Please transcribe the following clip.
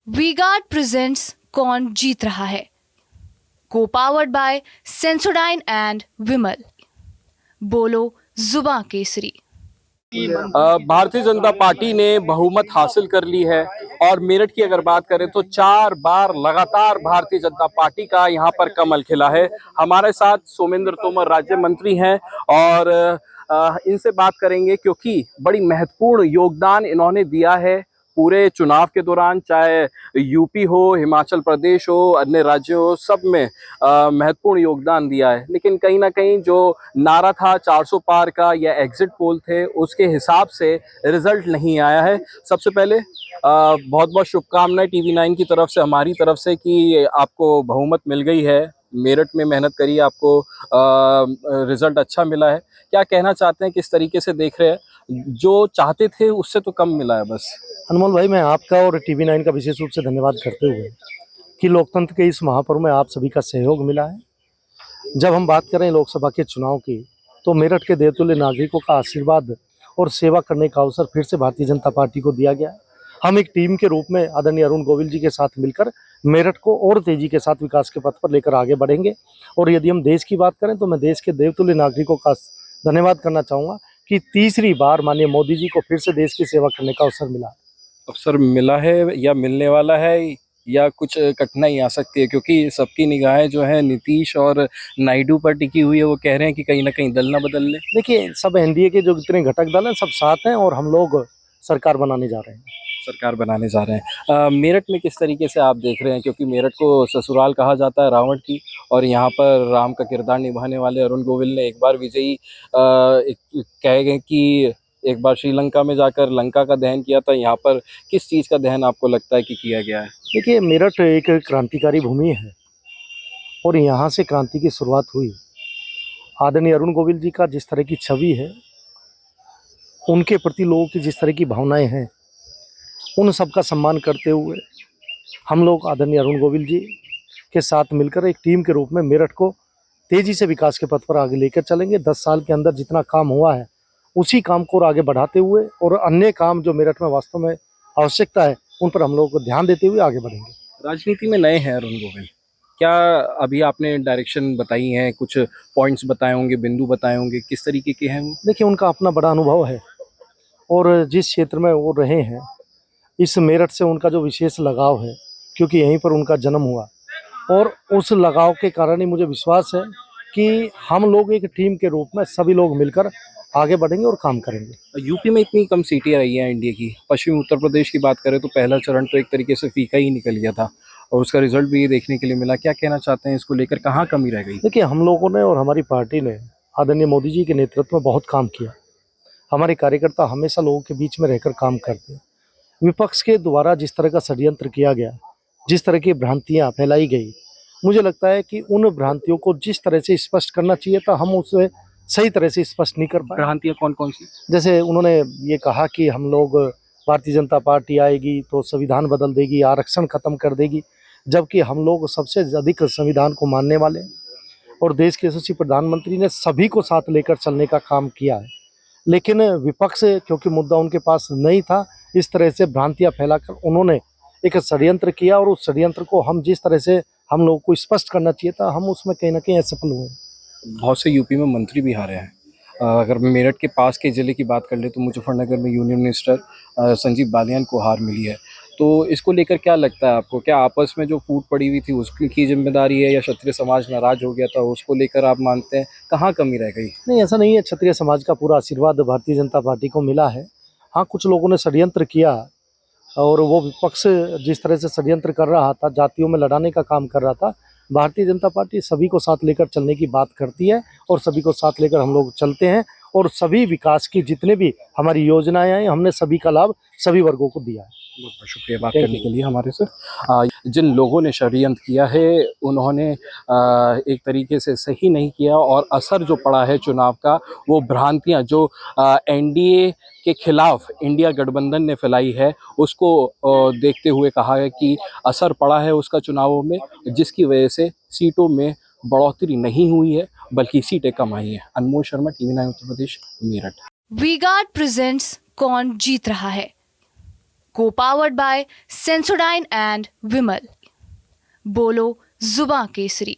V-Guard presents कौन जीत रहा है, को पावर्ड बाय सेंसोडाइन एंड विमल। बोलो जुबां केसरी। भारतीय जनता पार्टी ने बहुमत हासिल कर ली है और मेरठ की अगर बात करें तो 4 बार लगातार भारतीय जनता पार्टी का यहाँ पर कमल खिला है। हमारे साथ सोमेंद्र तोमर राज्य मंत्री हैं और इनसे बात करेंगे क्योंकि बड़ी महत्वपूर्ण योगदान इन्होंने दिया है पूरे चुनाव के दौरान, चाहे यूपी हो, हिमाचल प्रदेश हो, अन्य राज्य हो, सब में महत्वपूर्ण योगदान दिया है। लेकिन कहीं ना कहीं जो नारा था 400 पार का या एग्जिट पोल थे उसके हिसाब से रिजल्ट नहीं आया है। सबसे पहले बहुत बहुत शुभकामनाएं TV9 की तरफ से, हमारी तरफ से, कि आपको बहुमत मिल गई है। मेरठ में मेहनत करी, आपको रिजल्ट अच्छा मिला है। क्या कहना चाहते हैं, किस तरीके से देख रहे हैं? जो चाहते थे उससे तो कम मिला है बस। अनमोल भाई, मैं आपका और TV9 का विशेष रूप से धन्यवाद करते हुए कि लोकतंत्र के इस महापर्व में आप सभी का सहयोग मिला है। जब हम बात करें लोकसभा के चुनाव की, तो मेरठ के देवतुल्य नागरिकों का आशीर्वाद और सेवा करने का अवसर फिर से भारतीय जनता पार्टी को दिया गया है। हम एक टीम के रूप में आदरणीय अरुण गोविल जी के साथ मिलकर मेरठ को और तेजी के साथ विकास के पथ पर लेकर आगे बढ़ेंगे। और यदि हम देश की बात करें तो मैं देश के देवतुल्य नागरिकों का धन्यवाद करना चाहूँगा कि तीसरी बार माननीय मोदी जी को फिर से देश की सेवा करने का अवसर मिला। अवसर मिला है या मिलने वाला है, या कुछ कठिनाई आ सकती है? क्योंकि सबकी निगाहें जो है नीतीश और नायडू पर टिकी हुई है। वो कह रहे हैं कि कहीं ना कहीं दल ना बदल ले। देखिए, सब एनडीए के जो जितने घटक दल हैं सब साथ हैं और हम लोग सरकार बनाने जा रहे हैं। सरकार बनाने जा रहे हैं। मेरठ में किस तरीके से आप देख रहे हैं? क्योंकि मेरठ को ससुराल कहा जाता है रावण की, और यहाँ पर राम का किरदार निभाने वाले अरुण गोविल ने एक बार विजयी कहे गए कि एक बार श्रीलंका में जाकर लंका का दहन किया था। यहाँ पर किस चीज़ का दहन आपको लगता है कि किया गया है? देखिए, मेरठ एक क्रांतिकारी भूमि है और यहाँ से क्रांति की शुरुआत हुई। आदरणीय अरुण गोविल जी का जिस तरह की छवि है, उनके प्रति लोगों की जिस तरह की भावनाएं हैं, उन सब का सम्मान करते हुए हम लोग आदरणीय अरुण गोविल जी के साथ मिलकर एक टीम के रूप में मेरठ को तेजी से विकास के पथ पर आगे लेकर चलेंगे। 10 साल के अंदर जितना काम हुआ है उसी काम को और आगे बढ़ाते हुए और अन्य काम जो मेरठ में वास्तव में आवश्यकता है उन पर हम लोग को ध्यान देते हुए आगे बढ़ेंगे। राजनीति में नए हैं अरुण गोविल, क्या अभी आपने डायरेक्शन बताई हैं, कुछ पॉइंट्स बताए होंगे, बिंदु बताए होंगे, किस तरीके के हैं वो? देखिए, उनका अपना बड़ा अनुभव है और जिस क्षेत्र में वो रहे हैं, इस मेरठ से उनका जो विशेष लगाव है, क्योंकि यहीं पर उनका जन्म हुआ, और उस लगाव के कारण ही मुझे विश्वास है कि हम लोग एक टीम के रूप में सभी लोग मिलकर आगे बढ़ेंगे और काम करेंगे। यूपी में इतनी कम सीटें रही हैं एनडीए की। पश्चिमी उत्तर प्रदेश की बात करें तो पहला चरण तो एक तरीके से फीका ही निकल गया था और उसका रिजल्ट भी ये देखने के लिए मिला। क्या कहना चाहते हैं इसको लेकर, कहाँ कमी रह गई? देखिए, हम लोगों ने और हमारी पार्टी ने आदरणीय मोदी जी के नेतृत्व में बहुत काम किया। हमारे कार्यकर्ता हमेशा लोगों के बीच में रहकर काम करते हैं। विपक्ष के द्वारा जिस तरह का षड्यंत्र किया गया, जिस तरह की भ्रांतियां फैलाई गई, मुझे लगता है कि उन भ्रांतियों को जिस तरह से स्पष्ट करना चाहिए था, हम उसे सही तरह से स्पष्ट नहीं कर पाए। भ्रांतियाँ कौन कौन सी? जैसे उन्होंने ये कहा कि हम लोग, भारतीय जनता पार्टी आएगी तो संविधान बदल देगी, आरक्षण खत्म कर देगी, जबकि हम लोग सबसे अधिक संविधान को मानने वाले हैं और देश के यशस्वी प्रधानमंत्री ने सभी को साथ लेकर चलने का काम किया है। लेकिन विपक्ष, क्योंकि मुद्दा उनके पास नहीं था, इस तरह से भ्रांतियां फैलाकर उन्होंने एक षड्यंत्र किया और उस षड्यंत्र को हम जिस तरह से हम लोगों को स्पष्ट करना चाहिए था, हम उसमें कहीं ना कहीं असफल हुए। बहुत से यूपी में मंत्री भी हारे हैं। अगर मेरठ के पास के ज़िले की बात कर ले तो मुजफ्फरनगर में यूनियन मिनिस्टर संजीव बालियान को हार मिली है। तो इसको लेकर क्या लगता है आपको? क्या आपस में जो फूट पड़ी हुई थी उसकी जिम्मेदारी है, या क्षत्रिय समाज नाराज हो गया था उसको लेकर आप मानते हैं? कहाँ कमी रह गई? नहीं, ऐसा नहीं है। क्षत्रिय समाज का पूरा आशीर्वाद भारतीय जनता पार्टी को मिला है। हाँ, कुछ लोगों ने षड्यंत्र किया और वो विपक्ष जिस तरह से षड्यंत्र कर रहा था, जातियों में लड़ाने का काम कर रहा था, भारतीय जनता पार्टी सभी को साथ लेकर चलने की बात करती है और सभी को साथ लेकर हम लोग चलते हैं और सभी विकास की जितने भी हमारी योजनाएं आई, हमने सभी का लाभ सभी वर्गों को दिया है। बहुत बहुत शुक्रिया बात करने के लिए हमारे से। जिन लोगों ने षड्यंत्र किया है उन्होंने एक तरीके से सही नहीं किया, और असर जो पड़ा है चुनाव का, वो भ्रांतियां जो एनडीए के खिलाफ इंडिया गठबंधन ने फैलाई है उसको देखते हुए कहा है कि असर पड़ा है उसका चुनावों में, जिसकी वजह से सीटों में बढ़ोतरी नहीं हुई है बल्कि सीटें कम आई हैं। अनमोल शर्मा, TV9 उत्तर प्रदेश, मेरठ। वीगार्ड प्रेजेंट्स कौन जीत रहा है, Co-powered by Sensodyne and Vimal. बोलो जुबां केसरी।